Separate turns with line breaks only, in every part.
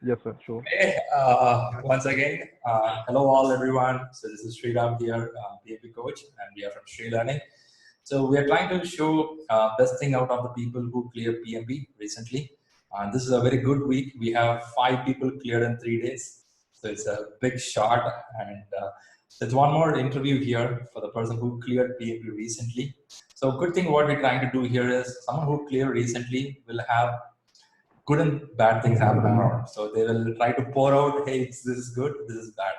Yes, sir. Sure.
Hey, once again, hello all everyone. So this is Sriram here, PMP coach, and we are from ShriLearning. So we are trying to show best thing out of the people who cleared PMP recently. And this is a very good week. We have 5 people cleared in 3 days. So it's a big shot. And there's one more interview here for the person who cleared PMP recently. So good thing what we're trying to do here is someone who cleared recently will have good and bad things happen around. So they will try to pour out, hey, this is good, this is bad.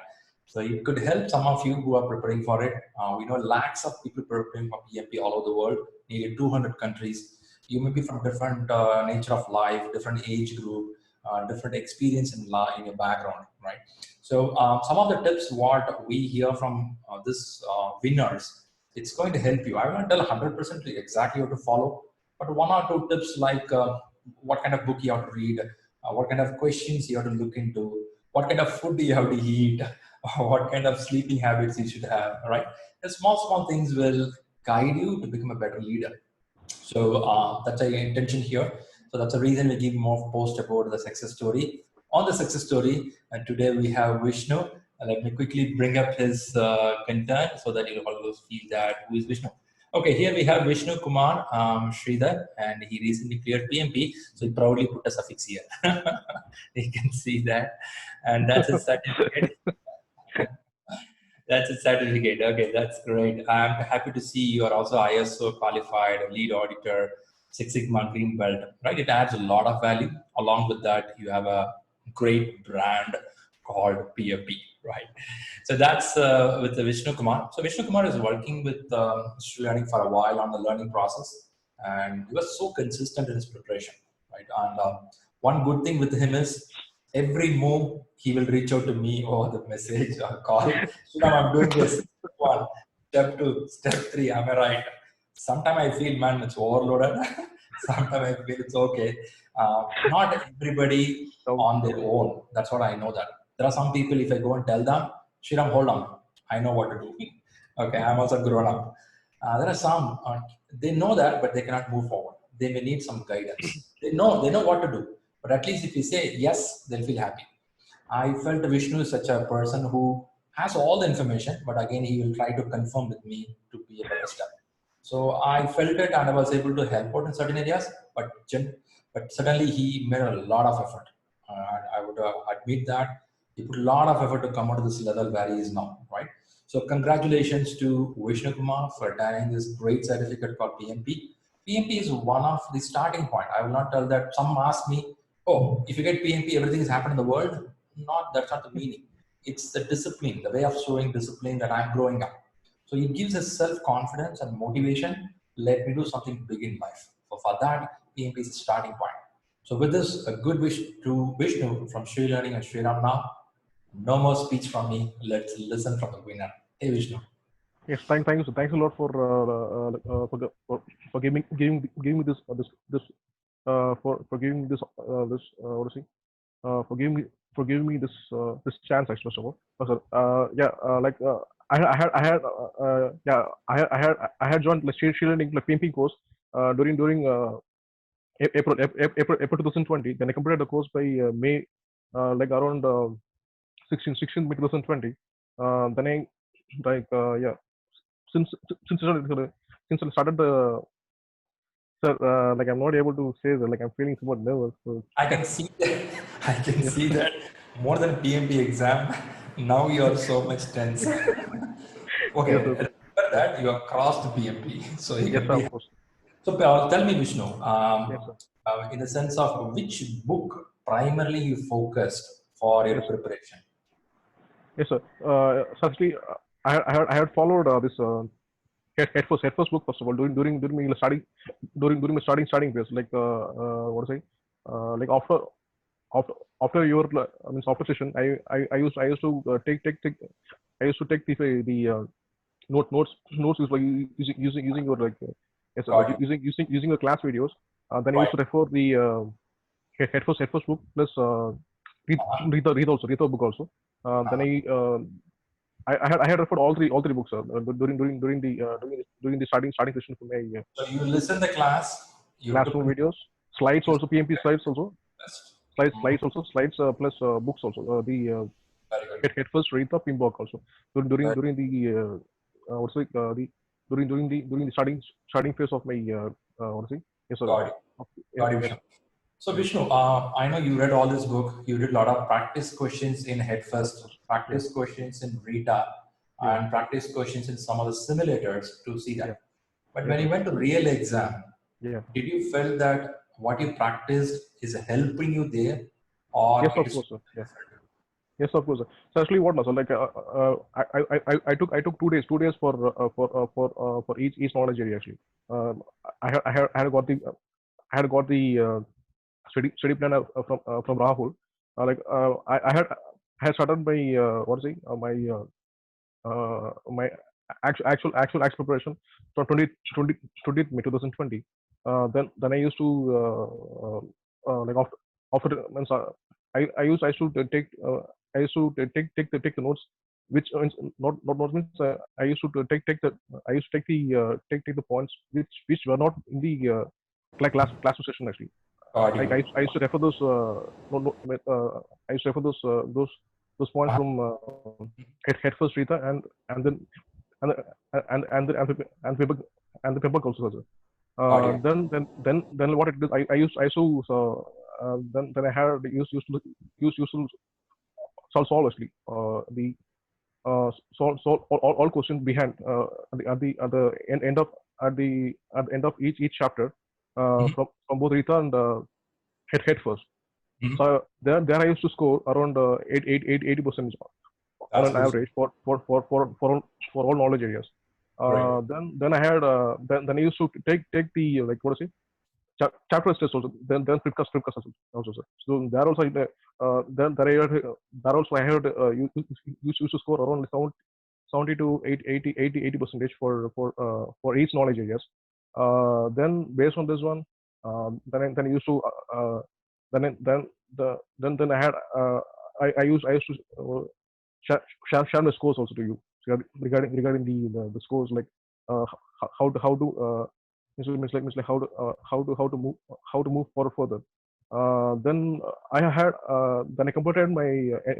So it could help some of you who are preparing for it. We know lakhs of people preparing for PMP all over the world, nearly 200 countries. You may be from different nature of life, different age group, different experience in your background, right? So some of the tips what we hear from this winners, it's going to help you. I will not tell 100% exactly what to follow, but 1 or 2 tips like what kind of book you have to read, what kind of questions you have to look into, what kind of food you have to eat, what kind of sleeping habits you should have, right? The small things will guide you to become a better leader. So that's the intention here. So that's the reason we give more post about the success story. On the success story, and today we have Vishnu. Let me quickly bring up his content so that you'll always feel that who is Vishnu. Okay, here we have Vishnu Kumar Shridhar, and he recently cleared PMP, so he proudly put a suffix here. You can see that, and that's his certificate. That's a certificate. Okay, that's great. I'm happy to see you are also ISO qualified, lead auditor, Six Sigma green belt, right? It adds a lot of value. Along with that, you have a great brand called PFP, right? So that's with the Vishnu Kumar. So Vishnu Kumar is working with ShriLearning for a while on the learning process, and he was so consistent in his preparation, right? And one good thing with him is every move he will reach out to me or the message or call. Sriram, I'm doing this. Step 1, step 2, step 3. Am I right? Sometimes I feel, man, it's overloaded. Sometimes I feel it's okay. Not everybody on their own. That's what I know that. There are some people, if I go and tell them, Sriram, hold on. I know what to do. Okay, I'm also grown up. There are some, they know that, but they cannot move forward. They may need some guidance. They know what to do. But at least if you say yes, they'll feel happy. I felt Vishnu is such a person who has all the information, but again, he will try to confirm with me to be a better step. So I felt it and I was able to help out in certain areas, but suddenly he made a lot of effort. I would admit that he put a lot of effort to come out to this level where he is now, right? So congratulations to Vishnu Kumar for attaining this great certificate called PMP. PMP is one of the starting point. I will not tell that. Some ask me, oh, if you get PMP, everything has happened in the world. Not That's not the meaning. It's the discipline, the way of showing discipline that I'm growing up. So it gives us self-confidence and motivation. Let me do something big in life. So for that, PMP is a starting point. So with this, a good wish to Vishnu from ShriLearning and Sriram now. No more speech from me. Let's listen from the winner. Hey Vishnu.
Yes, thank you. So thanks a lot for giving me this for giving me this this what to say for giving me this chance actually first of all. Yeah, I had yeah I had joined like ShriLearning like PMP course during April 2020. Then I completed the course by May like around 16 May 2020. Then I like yeah since since since I started the sir like I'm not able to say that like I'm feeling somewhat nervous. So
I can see that. I can
yeah,
see that more than PMP exam. Now you are so much tense. Okay,
yes, sir.
remember that you have crossed PMP, so you
Yes,
can
sir,
be.
of course.
So tell me, Vishnu,
Yes, sir.
in the sense of which book primarily you focused for your
Yes, sir.
preparation?
Yes, sir. So actually, I had followed this head first book first of all during my studying during my starting phase like what to say like after after your I mean after session I used to take I used to take the notes using your like yes
Got it.
using your class videos. Then I used
Right.
to refer the head first book plus read the book also. Then I had referred all three books during the starting session for my
So you listen the class, you took
classroom videos, slides also, PMP slides also.
test.
slides also, slides plus books also. The
Very good.
head first read the PMBOK also during
Very
during the what's it the during the starting phase of my what's it yes sir
got it.
yes
Got it,
yes
Vishnu. So Vishnu, I know you read all this book. You did a lot of practice questions in Headfirst,
yeah
practice questions in Rita,
yeah
and practice questions in some of the simulators to see
yeah
that. But
yes
when
sir
you went to real exam,
yeah
did you feel that what you practiced is helping you there, or
yes
it
of
is
course sir yeah yes of course sir. So actually what now so like I took 2 days for each knowledge area actually. um, I had got the I had got the study plan from Rahul. I had started my what is it my actual preparation from 20 May 2020. Then I used to like after means, I used to take take the notes which means not notes means I used to I used to take take the points which were not in the class session actually.
got
Like
you?
I used to refer those no, no, I used to refer those points
Uh,
from head first Rita and then and and paper and the paper also also.
got you.
Then what it did I used to then I had used to solve actually the solve all questions behind at the end of each chapter
Mhm,
from both Rita and head first.
mhm.
So there I used to score around 80% on
That's
an
good.
average for all knowledge areas.
Great.
Then I had then I used to take the like what is it chapter test also. Then flipcast also sir. So there also then there also I had used to score around 70 to 80 percentage for each knowledge areas. Then based on this one, then I used to then then I used to share my scores also to you regarding the scores like how to means like how to move forward further. Then I had then I completed my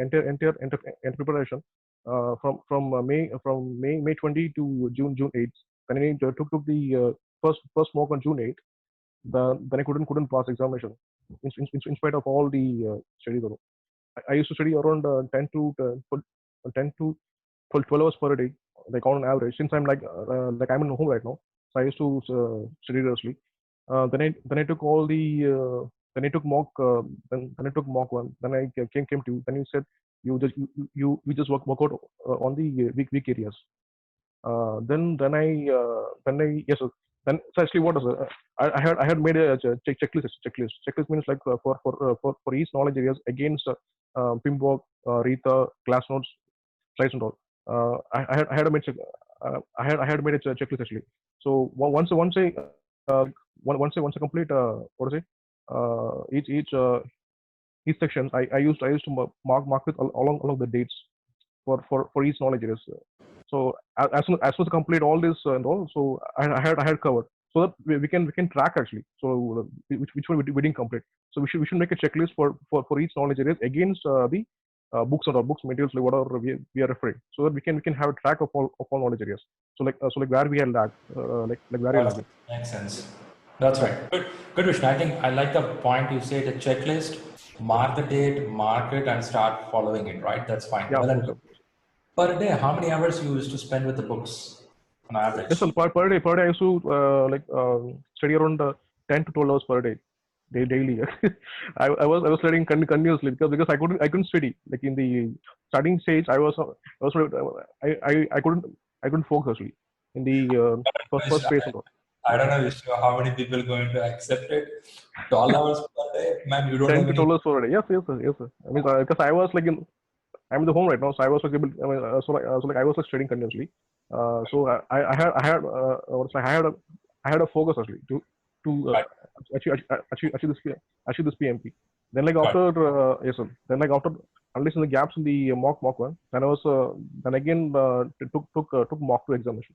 entire preparation from May 20 to June 8th. Then I took the first mock on June 8th. Then I couldn't pass examination in spite of all the studies. I used to study around 10 to 12 hours per day, like on average. Since like I'm in home right now, so I used to study rigorously. Then I took all the then I took mock then I took mock one. Then I came to you. Then you said you just work out on the weak areas. Then I yes sir. Then so actually what is it? I had made a checklist means like for each knowledge areas against PIMBOK, Rita, class notes, slides and all. I had made I had made a checklist actually. So once I once I complete what is it each section I used to mark with along the dates for each knowledge areas. So as soon as I complete all this and all, so I had covered so that we can track actually. So which one we didn't complete. So we should make a checklist for each knowledge areas against the books and all books materials like whatever we are referring, so that we can have a track of all knowledge areas. So like where we are lagged, like where we are
That
lagging.
makes sense. That's
Yes sir.
right. Good, good, Vishnu. I think I like the point you say the checklist, mark the date, mark it, and start following it, right? That's fine.
Yeah,
Well
of
and
course,
good.
of course.
Per day, how many hours you used to spend with the books on
Yes sir.
average?
Per day I used to study around 10 to 12 hours per day. Daily. I was studying continuously because I couldn't study like in the starting stage. I couldn't focus actually in the first phase and all.
I don't know, Vishnu, how many people going to accept it. 12 hours per day, man, you don't
10
have
to
any.
12 hours per day. Yes, yes, sir. Yes, sir. I mean, because I was like I'm in the home right now, so I was like able. I mean, so like I was like studying continuously. So I had a focus actually to
Right,
achieve this PMP. Then like
right.
after yes sir. Then like after unless in the gaps in the mock one, then I was then again took mock two examination.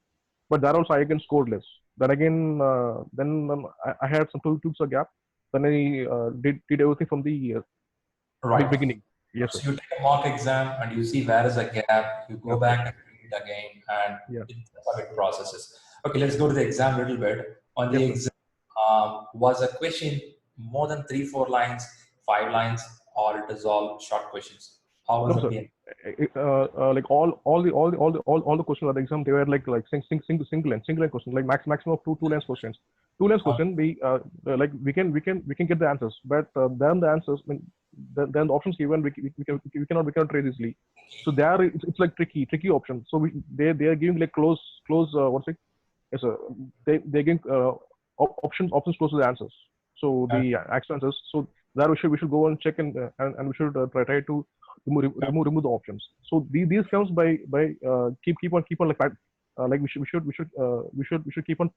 But that also I again scored less. Then again I had some two weeks of gap. Then I did everything from the
Right.
beginning. Yes, sir.
So you take a mock exam and you see where is a gap, you go
Of course.
back and read it again, and
Yeah.
that's how it processes. Okay, let's go to the exam a little bit. On the
Yes, sir.
exam, was a question more than 3-4 lines, 5 lines, or it is all short questions? How was
No,
the
sir.
PM?
Like all the questions at the exam, they were like single line questions, like maximum of two lines questions. Two lines
Okay.
question, like we can get the answers, but then the answers, then the options given, we cannot trade easily. So there it's like tricky option. So they are giving like close what's it? Yes, sir. They're giving options close to the answers. So
Okay.
the actual answers. So there we should go and check and we should try to remove the options. So these comes by keep on like we should keep on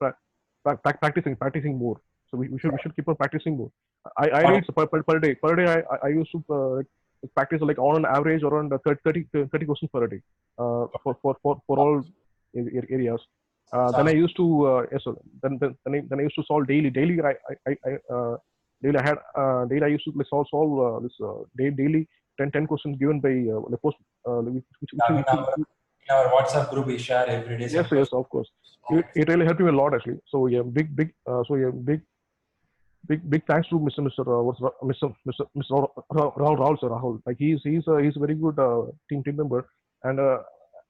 practicing more. So we should keep on practicing more. I
Got
read
it.
per day I used to practice like on an average around 30 questions per day for all areas. Then I
Sounds
used to yes, sir. Then I used to solve daily. Daily I had daily I used to like solve this daily 10 questions given by the post
in our WhatsApp group, we share every day
yes,
some
yes,
questions.
of course. It really helped me a lot actually. So yeah, big thanks to Mr. What's Mr. Rahul sir, Rahul. Like he's a very good team member, and uh,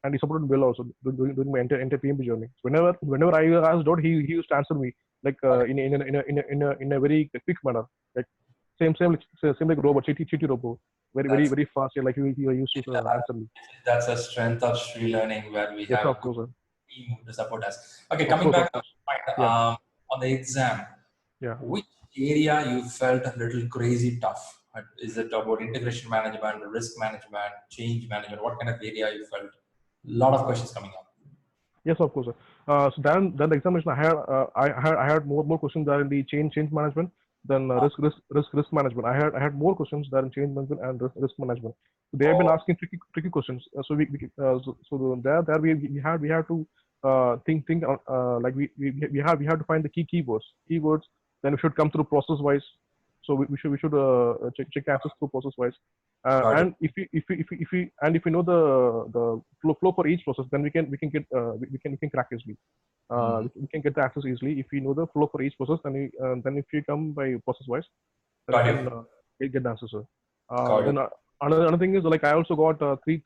and he supported well also during my entire PMP journey. So whenever I asked doubt, he used to answer me like
Okay.
in a very quick manner. Like same like robot, chitty robot,
That's
very fast. Yeah, like he used to answer me.
that's a strength of ShriLearning, where we
Yes,
have a
of
good
course, sir.
team to support us. Okay,
Of
coming
course,
back
of
to the
course.
point,
Yeah,
on the exam,
yeah.
which area you felt a little crazy tough? Is it about integration management, risk management, change management? What kind of area you felt? A lot of questions coming up.
Yes, of course, sir. So then the examination I had more questions there in the change management than risk management. I had more questions there in change management and risk management. So they have been
Oh,
asking tricky questions. There we have to think like we have to find the keywords. Then we should come through process wise. So we should check answers through process wise.
got it.
And if we know the flow for each process, then we can get we can crack easily.
Mhm.
We can get the access easily if we know the flow for each process. Then if we come by process wise, then we
Got
can
it.
get the answers. Sir.
Got it.
Then another thing is like I also got three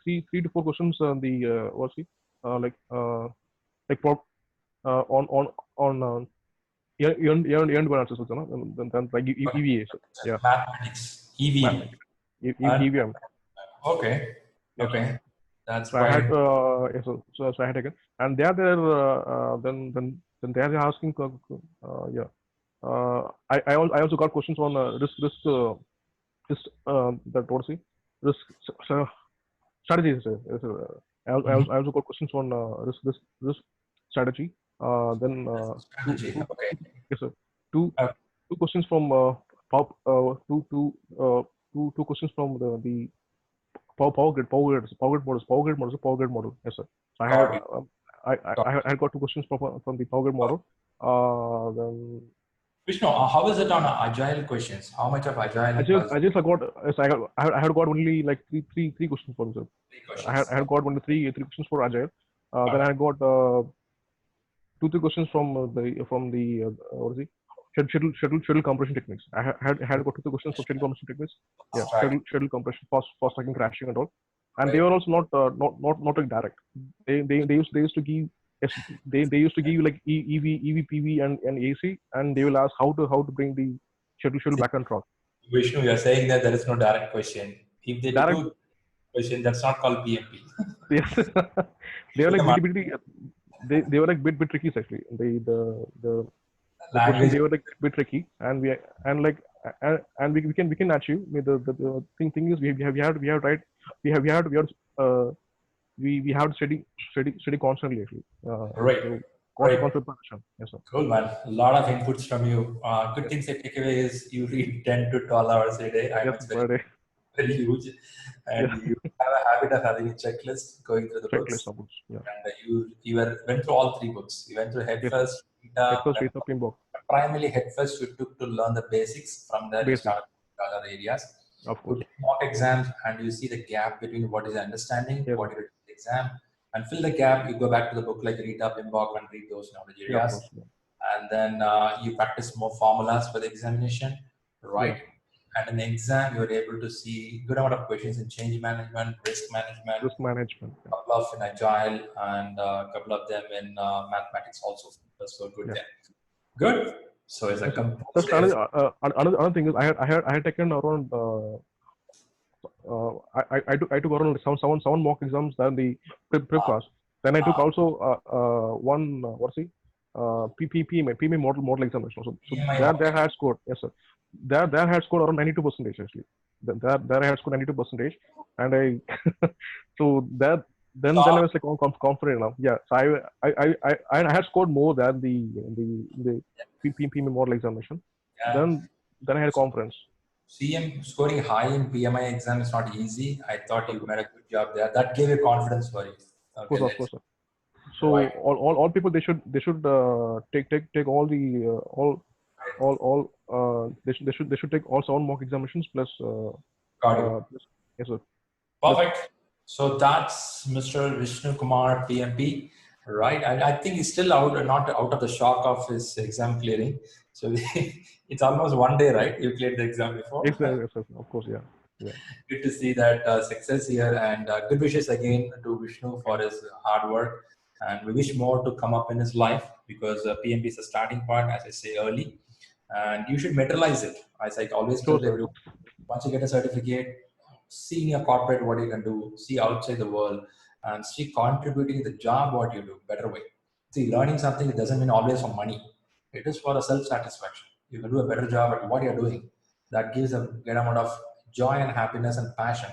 to four questions on the what's it like like for on earned balances, you know, then like EVA. So, yeah,
Mathematics, EVM.
mathematics,
And
EVM.
okay,
Yes, sir.
okay, that's
So I
quite
had
interesting.
yes, so I had taken, and then they're asking yeah. I also got questions on that what's it risk so strategies.
Mhm.
I also got questions on risk strategy. Then
Strategy. Okay.
yes, sir. Two
Uh,
two questions from two questions from the power grid model. Yes, sir. So I had
got it.
I had got two questions from the power grid model. Then
Vishnu, how is it on agile questions? How much of agile was
I got yes, I had got only like three questions for sir.
three
I had
questions?
I had got only three questions for agile. Then
Got
I
it.
had got two three questions from the what is it schedule compression techniques. I had got two three questions for schedule compression techniques. Yeah,
Fast track.
schedule compression, fast tracking, crashing, and all. And they
Right.
were also not like direct. They used to give yes, they used to give like EV, PV, and AC, and they will ask how to bring the schedule
See,
back on track.
Vishnu, you're saying that there is no direct question. If they
Direct,
do question, that's not called PMP.
yes, they were
Give
like
them a
they were like bit tricky actually. The question
language.
they were like bit tricky, and we can achieve. I mean, the thing is we have right uh, we have to study constantly actually.
Great.
So
Great.
constant preparation. Yes, sir.
Cool, man. A lot of inputs from you. Good
Yes,
things I take away is you read 10 to 12 hours a day. I know
yes,
it's
per day.
very huge.
Yeah,
And you have a habit of having a checklist, going through the
checklist
books.
of books. Yeah,
And went through all three books. You went through Head
yes, sir.
First,
At
Beta,
first,
then
it's up in book
primarily Head First you took to learn the basics. From there, you
basics.
started with other areas.
Of
You
course.
take mock exams and you see the gap between what is understanding,
Yes,
what
sir.
you did in the exam, and fill the gap. You go back to the book like read up, Imbok, and read those knowledge
Yeah, of
areas,
course. Yeah.
and then you practice more formulas for the examination,
Yeah.
right? And in the exam, you're able to see good amount of questions in change management, risk management,
Risk management. Yeah.
couple of in agile, and a couple of them in mathematics also. That's so good
Yeah.
there. Good. So it's a
Yes, sir.
composed
Just another thing is I had taken around I took around seven mock exams than the prep class. Then I took also one what's it PMA model examination. So
EMI
there
model.
I had scored, yes sir. There I had scored around 92% actually. There I had scored 92%, and I so that then I was like confident enough. Yeah. So I had scored more than the PMA model examination.
Yeah.
Then I had confidence.
CM scoring high in PMI exam is not easy. I thought you made a good job there. That gave you confidence for you. Okay,
Of
let's
course, sir. So
right.
all people they should take all the they should take all seven mock examinations plus
Got you.
yes sir, plus
Perfect. So that's Mr. Vishnu Kumar PMP, right? And I think he's still out, not out of the shock of his exam clearing. So it's almost one day, right? You cleared the exam before.
yes, sir, of course, yeah.
Good to see that success here, and good wishes again to Vishnu for his hard work. And we wish more to come up in his life because PMP is a starting point, as I say early, and you should materialize it. As I always
Sure,
tell
sir.
everyone, once you get a certificate, see in your corporate what you can do, see outside the world, and see contributing the job what you do better way. See, learning something it doesn't mean always for money. It is for a self satisfaction. You can do a better job at what you're doing. That gives a great amount of joy and happiness and passion.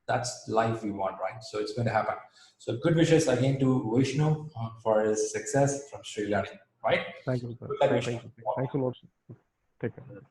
That's life we want, right? So it's going to happen. So good wishes again to Vishnu for his success from ShriLearning, right?
Thank you, sir.
Good luck, Vishnu.
Thank you. Thanks a lot, sir. Take care.